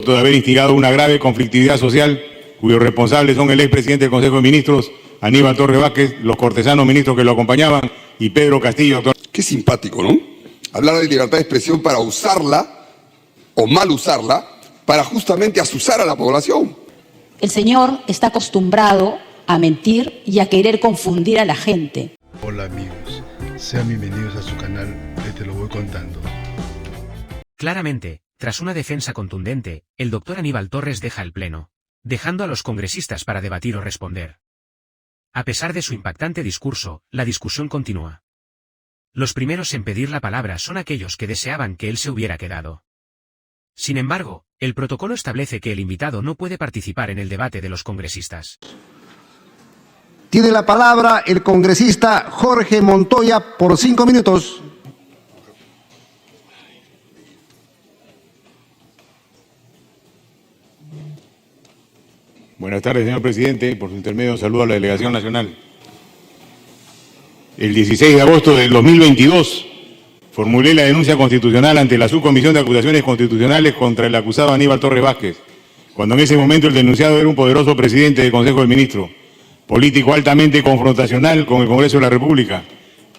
de haber instigado una grave conflictividad social, cuyos responsables son el expresidente del Consejo de Ministros, Aníbal Torres Vázquez, los cortesanos ministros que lo acompañaban y Pedro Castillo, actual. Qué simpático, ¿no? Hablar de libertad de expresión para usarla o mal usarla para justamente asusar a la población. El señor está acostumbrado a mentir y a querer confundir a la gente. Hola amigos, sean bienvenidos a su canal de Te lo voy contando. Claramente, tras una defensa contundente, el doctor Aníbal Torres deja el pleno, dejando a los congresistas para debatir o responder. A pesar de su impactante discurso, la discusión continúa. Los primeros en pedir la palabra son aquellos que deseaban que él se hubiera quedado. Sin embargo, el protocolo establece que el invitado no puede participar en el debate de los congresistas. Tiene la palabra el congresista Jorge Montoya por 5 minutos. Buenas tardes, señor presidente. Por su intermedio, saludo a la delegación nacional. El 16 de agosto del 2022 formulé la denuncia constitucional ante la Subcomisión de Acusaciones Constitucionales contra el acusado Aníbal Torres Vázquez, cuando en ese momento el denunciado era un poderoso presidente del Consejo de Ministros, político altamente confrontacional con el Congreso de la República,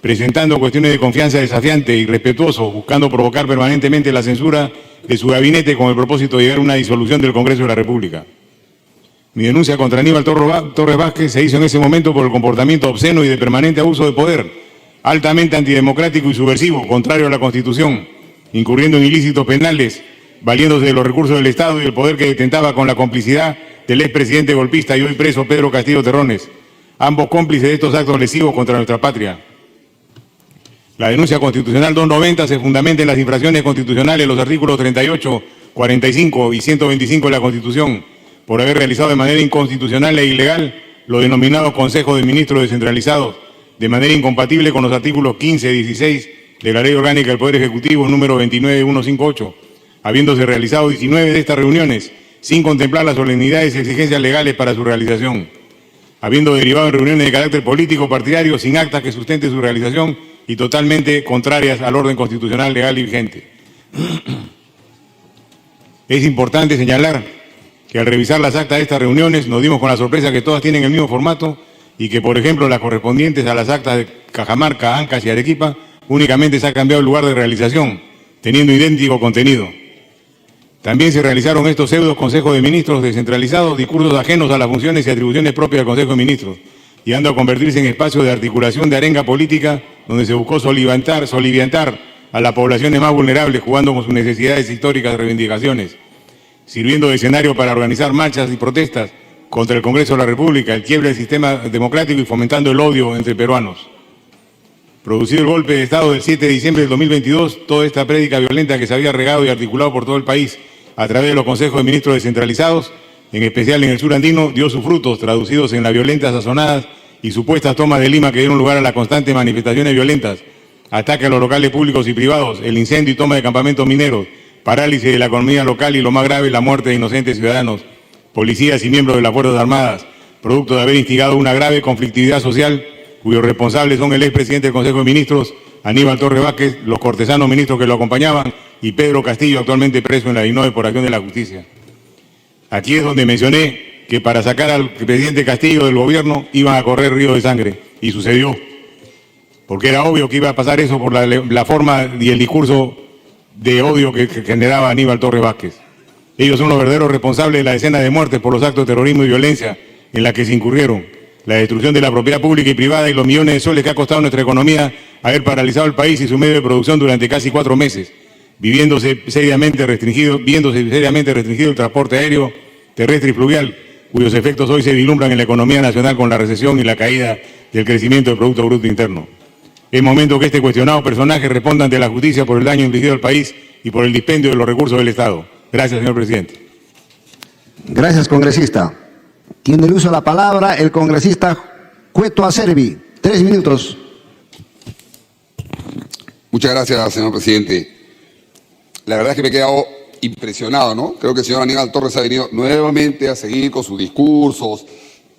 presentando cuestiones de confianza desafiante y irrespetuoso, buscando provocar permanentemente la censura de su gabinete con el propósito de llegar a una disolución del Congreso de la República. Mi denuncia contra Aníbal Torres Vázquez se hizo en ese momento por el comportamiento obsceno y de permanente abuso de poder, altamente antidemocrático y subversivo, contrario a la Constitución, incurriendo en ilícitos penales, valiéndose de los recursos del Estado y del poder que detentaba con la complicidad del expresidente golpista y hoy preso Pedro Castillo Terrones, ambos cómplices de estos actos lesivos contra nuestra patria. La denuncia constitucional 290 se fundamenta en las infracciones constitucionales, los artículos 38, 45 y 125 de la Constitución, por haber realizado de manera inconstitucional e ilegal lo denominado Consejo de Ministros descentralizados, de manera incompatible con los artículos 15 y 16 de la Ley Orgánica del Poder Ejecutivo número 29158, habiéndose realizado 19 de estas reuniones, sin contemplar las solemnidades y exigencias legales para su realización, habiendo derivado en reuniones de carácter político partidario, sin actas que sustenten su realización y totalmente contrarias al orden constitucional legal y vigente. Es importante señalar que al revisar las actas de estas reuniones nos dimos con la sorpresa que todas tienen el mismo formato y que, por ejemplo, las correspondientes a las actas de Cajamarca, Ancash y Arequipa, únicamente se ha cambiado el lugar de realización, teniendo idéntico contenido. También se realizaron estos pseudos consejos de ministros descentralizados, discursos ajenos a las funciones y atribuciones propias del Consejo de Ministros, llegando a convertirse en espacios de articulación de arenga política, donde se buscó soliviantar a las poblaciones más vulnerables, jugando con sus necesidades históricas y reivindicaciones, sirviendo de escenario para organizar marchas y protestas contra el Congreso de la República, el quiebre del sistema democrático y fomentando el odio entre peruanos. Producido el golpe de Estado del 7 de diciembre del 2022, toda esta prédica violenta que se había regado y articulado por todo el país a través de los consejos de ministros descentralizados, en especial en el sur andino, dio sus frutos, traducidos en las violentas sazonadas y supuestas tomas de Lima que dieron lugar a las constantes manifestaciones violentas, ataques a los locales públicos y privados, el incendio y toma de campamentos mineros, parálisis de la economía local y, lo más grave, la muerte de inocentes ciudadanos, policías y miembros de las Fuerzas Armadas, producto de haber instigado una grave conflictividad social, cuyos responsables son el expresidente del Consejo de Ministros, Aníbal Torres Vázquez, los cortesanos ministros que lo acompañaban y Pedro Castillo, actualmente preso en la DINOE por acción de la justicia. Aquí es donde mencioné que para sacar al presidente Castillo del gobierno iban a correr ríos de sangre, y sucedió, porque era obvio que iba a pasar eso por la forma y el discurso de odio que generaba Aníbal Torres Vázquez. Ellos son los verdaderos responsables de la decena de muertes por los actos de terrorismo y violencia en la que se incurrieron, la destrucción de la propiedad pública y privada y los millones de soles que ha costado a nuestra economía haber paralizado el país y su medio de producción durante casi 4 meses, viéndose seriamente restringido el transporte aéreo, terrestre y fluvial, cuyos efectos hoy se vislumbran en la economía nacional con la recesión y la caída del crecimiento del Producto Bruto Interno. Es momento que este cuestionado personaje responda ante la justicia por el daño infligido al país y por el dispendio de los recursos del Estado. Gracias, señor presidente. Gracias, congresista. Tiene el uso de la palabra el congresista Cueto Acerbi. 3 minutos. Muchas gracias, señor presidente. La verdad es que me he quedado impresionado, ¿no? Creo que el señor Aníbal Torres ha venido nuevamente a seguir con sus discursos,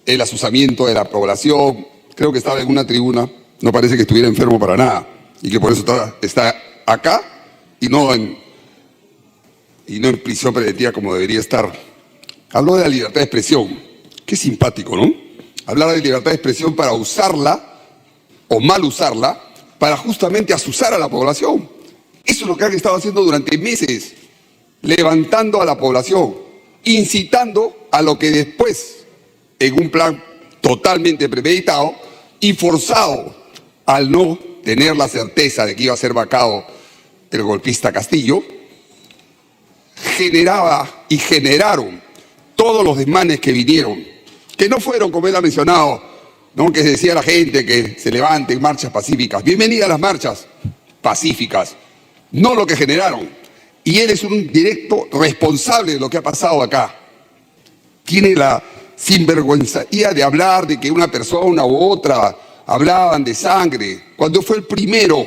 el asusamiento de la población. Creo que estaba en una tribuna, no parece que estuviera enfermo para nada y que por eso está acá y no en y no en prisión preventiva como debería estar. Habló de la libertad de expresión. Qué simpático, ¿no? Hablar de libertad de expresión para usarla o mal usarla para justamente azuzar a la población. Eso es lo que han estado haciendo durante meses, levantando a la población, incitando a lo que después, en un plan totalmente premeditado y forzado al no tener la certeza de que iba a ser vacado el golpista Castillo, generaba y generaron todos los desmanes que vinieron, que no fueron, como él ha mencionado, ¿no? Que decía la gente que se levanten marchas pacíficas. Bienvenidas las marchas pacíficas, no lo que generaron. Y él es un directo responsable de lo que ha pasado acá. Tiene la sinvergüenzía de hablar de que una persona u otra hablaban de sangre, cuando fue el primero,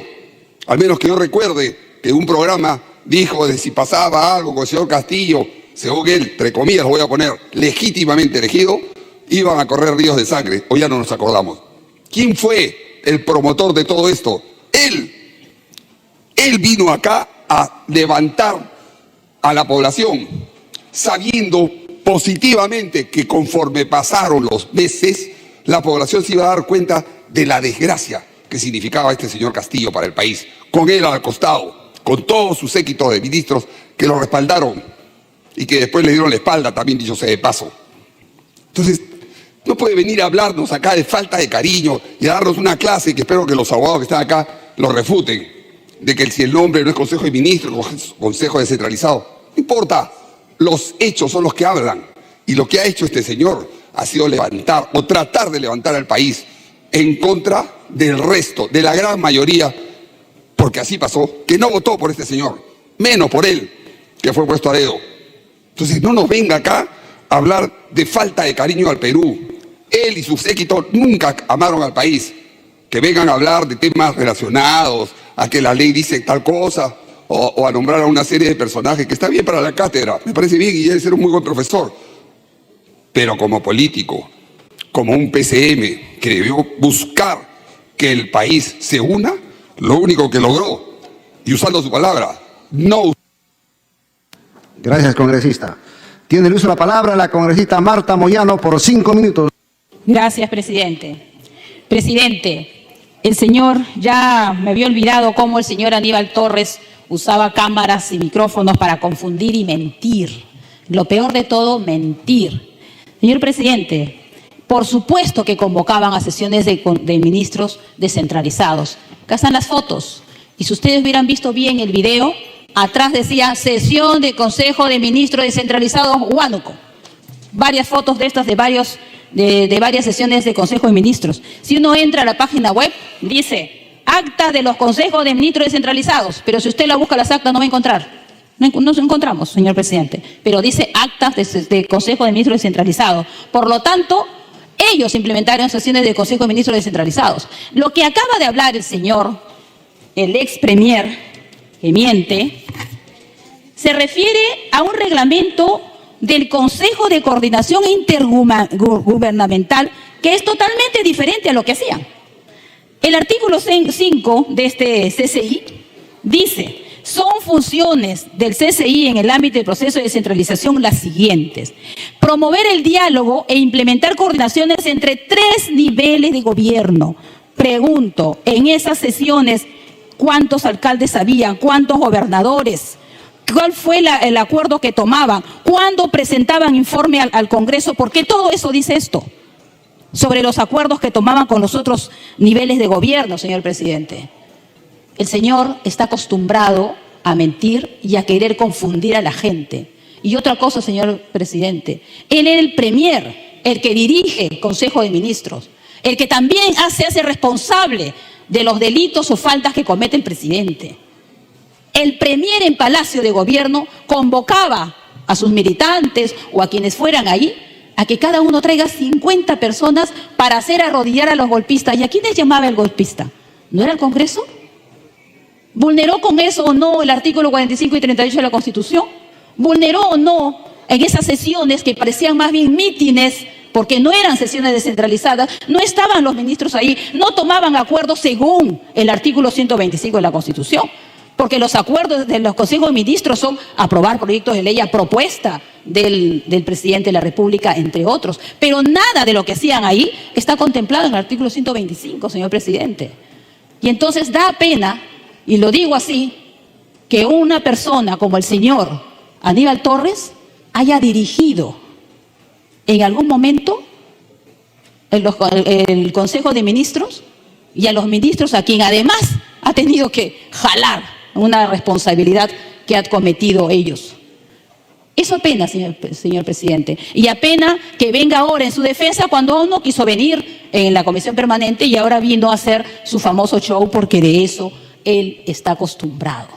al menos que yo recuerde, que un programa dijo de si pasaba algo con el señor Castillo, según él, entre comillas, lo voy a poner, legítimamente elegido, iban a correr ríos de sangre. Hoy ya no nos acordamos. ¿Quién fue el promotor de todo esto? Él. Él vino acá a levantar a la población, sabiendo positivamente que conforme pasaron los meses, la población se iba a dar cuenta de la desgracia que significaba este señor Castillo para el país, con él al costado, con todo su séquito de ministros que lo respaldaron y que después le dieron la espalda, también dicho sea de paso. Entonces, no puede venir a hablarnos acá de falta de cariño y a darnos una clase que espero que los abogados que están acá lo refuten, de que si el nombre no es Consejo de Ministros, es Consejo Descentralizado. No importa, los hechos son los que hablan. Y lo que ha hecho este señor ha sido levantar o tratar de levantar al país en contra del resto, de la gran mayoría, porque así pasó, que no votó por este señor, menos por él, que fue puesto a dedo. Entonces no nos venga acá a hablar de falta de cariño al Perú. Él y su séquito nunca amaron al país. Que vengan a hablar de temas relacionados a que la ley dice tal cosa o a nombrar a una serie de personajes, que está bien para la cátedra, me parece bien y debe ser un muy buen profesor. Pero como político, como un PCM que debió buscar que el país se una, lo único que logró, y usando su palabra, no. Gracias, congresista. Tiene el uso de la palabra la congresista Marta Moyano por 5 minutos. Gracias, presidente. Presidente, el señor, ya me había olvidado cómo el señor Aníbal Torres usaba cámaras y micrófonos para confundir y mentir. Lo peor de todo, mentir. Señor presidente, por supuesto que convocaban a sesiones de ministros descentralizados. Acá están las fotos. Y si ustedes hubieran visto bien el video, atrás decía sesión de Consejo de Ministros Descentralizados Huánuco. Varias fotos de estas de varias sesiones de Consejo de Ministros. Si uno entra a la página web, dice acta de los Consejos de Ministros Descentralizados, pero si usted la busca las actas no va a encontrar. No nos encontramos, señor presidente, pero dice actas de Consejo de Ministros Descentralizados. Por lo tanto, ellos implementaron sesiones de Consejo de Ministros Descentralizados. Lo que acaba de hablar el señor, el ex premier, que miente, se refiere a un reglamento del Consejo de Coordinación Intergubernamental que es totalmente diferente a lo que hacían. El artículo 5 de este CCI dice: son funciones del CCI en el ámbito del proceso de descentralización las siguientes: promover el diálogo e implementar coordinaciones entre 3 niveles de gobierno. Pregunto, en esas sesiones, ¿cuántos alcaldes habían? ¿Cuántos gobernadores? ¿Cuál fue el acuerdo que tomaban? ¿Cuándo presentaban informe al Congreso? ¿Por qué todo eso dice esto? Sobre los acuerdos que tomaban con los otros niveles de gobierno, señor presidente. El señor está acostumbrado a mentir y a querer confundir a la gente. Y otra cosa, señor presidente, él era el premier, el que dirige el Consejo de Ministros, el que también se hace responsable de los delitos o faltas que comete el presidente. El premier en Palacio de Gobierno convocaba a sus militantes o a quienes fueran ahí a que cada uno traiga 50 personas para hacer arrodillar a los golpistas. ¿Y a quiénes llamaba el golpista? ¿No era el Congreso? ¿Vulneró con eso o no el artículo 45 y 38 de la Constitución? ¿Vulneró o no en esas sesiones que parecían más bien mítines, porque no eran sesiones descentralizadas, no estaban los ministros ahí, no tomaban acuerdos según el artículo 125 de la Constitución? Porque los acuerdos de los consejos de ministros son aprobar proyectos de ley a propuesta del presidente de la República, entre otros. Pero nada de lo que hacían ahí está contemplado en el artículo 125, señor presidente. Y entonces da pena, y lo digo así, que una persona como el señor Aníbal Torres haya dirigido en algún momento el Consejo de Ministros y a los ministros a quien además ha tenido que jalar una responsabilidad que han cometido ellos. Eso apena, señor presidente. Y apena que venga ahora en su defensa cuando aún no quiso venir en la comisión permanente y ahora vino a hacer su famoso show porque de eso él está acostumbrado.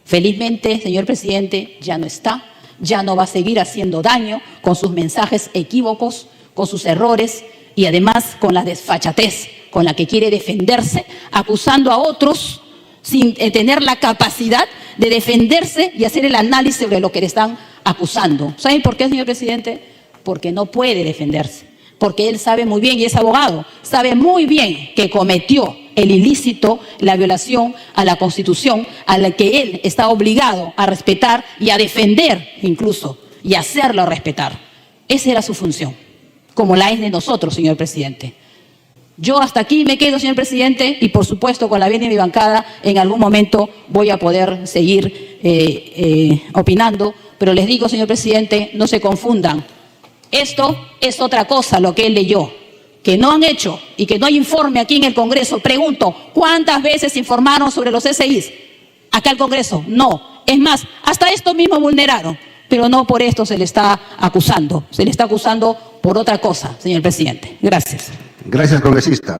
Felizmente, señor presidente, ya no está, ya no va a seguir haciendo daño con sus mensajes equívocos, con sus errores y además con la desfachatez con la que quiere defenderse, acusando a otros sin tener la capacidad de defenderse y hacer el análisis sobre lo que le están acusando. ¿Saben por qué, señor presidente? Porque no puede defenderse. Porque él sabe muy bien, y es abogado, sabe muy bien que cometió el ilícito, la violación a la Constitución, a la que él está obligado a respetar y a defender incluso, y hacerlo respetar. Esa era su función, como la es de nosotros, señor presidente. Yo hasta aquí me quedo, señor presidente, y por supuesto con la vida de mi bancada en algún momento voy a poder seguir opinando, pero les digo, señor presidente, no se confundan. Esto es otra cosa lo que él leyó, que no han hecho y que no hay informe aquí en el Congreso. Pregunto, ¿cuántas veces informaron sobre los CCIs acá al Congreso? No. Es más, hasta esto mismo vulneraron, pero no por esto se le está acusando. Se le está acusando por otra cosa, señor presidente. Gracias. Gracias, congresista.